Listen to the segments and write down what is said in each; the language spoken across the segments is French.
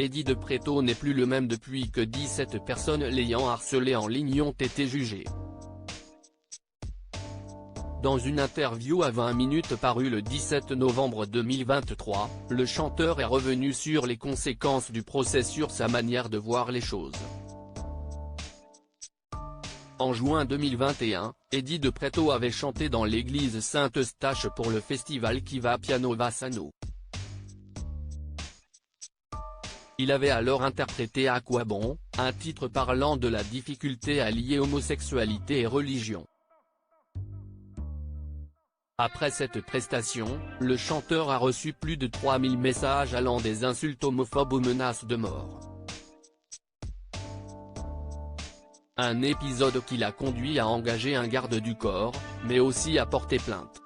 Eddie de Pretto n'est plus le même depuis que 17 personnes l'ayant harcelé en ligne ont été jugées. Dans une interview à 20 minutes parue le 17 novembre 2023, le chanteur est revenu sur les conséquences du procès sur sa manière de voir les choses. En juin 2021, Eddie de Pretto avait chanté dans l'église Saint-Eustache pour le festival Chi va piano va sano. Il avait alors interprété À quoi bon, un titre parlant de la difficulté à lier homosexualité et religion. Après cette prestation, le chanteur a reçu plus de 3000 messages allant des insultes homophobes aux menaces de mort. Un épisode qui l'a conduit à engager un garde du corps, mais aussi à porter plainte.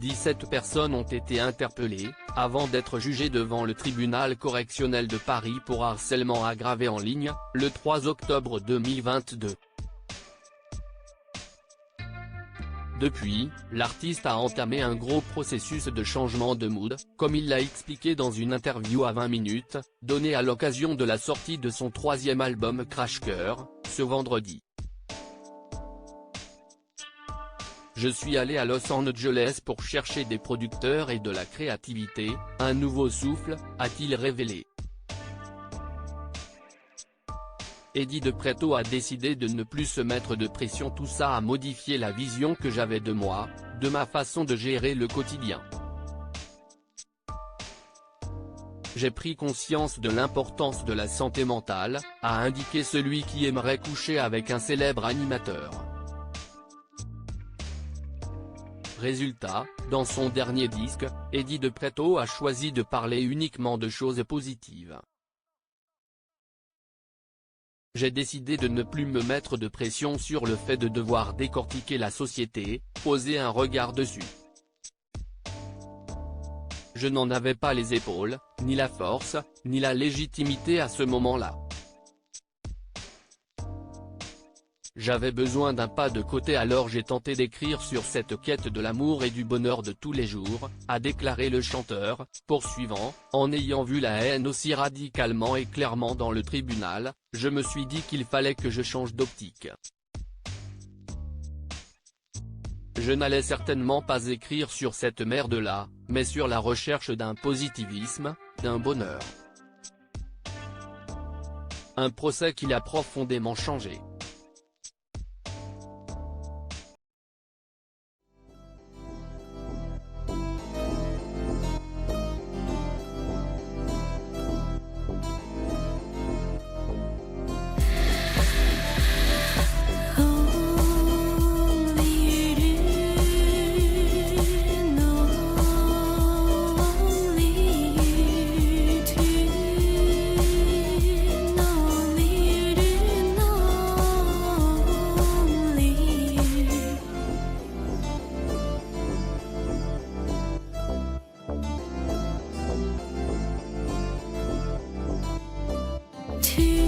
17 personnes ont été interpellées, avant d'être jugées devant le tribunal correctionnel de Paris pour harcèlement aggravé en ligne, le 3 octobre 2022. Depuis, l'artiste a entamé un gros processus de changement de mood, comme il l'a expliqué dans une interview à 20 minutes, donnée à l'occasion de la sortie de son 3e album Crash Cœur, ce vendredi. Je suis allé à Los Angeles pour chercher des producteurs et de la créativité, un nouveau souffle, a-t-il révélé. Eddie de Pretto a décidé de ne plus se mettre de pression, tout ça a modifié la vision que j'avais de moi, de ma façon de gérer le quotidien. J'ai pris conscience de l'importance de la santé mentale, a indiqué celui qui aimerait coucher avec un célèbre animateur. Résultat, dans son dernier disque, Eddie de Pretto a choisi de parler uniquement de choses positives. J'ai décidé de ne plus me mettre de pression sur le fait de devoir décortiquer la société, poser un regard dessus. Je n'en avais pas les épaules, ni la force, ni la légitimité à ce moment-là. J'avais besoin d'un pas de côté, alors j'ai tenté d'écrire sur cette quête de l'amour et du bonheur de tous les jours, a déclaré le chanteur, poursuivant, en ayant vu la haine aussi radicalement et clairement dans le tribunal, je me suis dit qu'il fallait que je change d'optique. Je n'allais certainement pas écrire sur cette merde-là, mais sur la recherche d'un positivisme, d'un bonheur. Un procès qui l'a profondément changé. To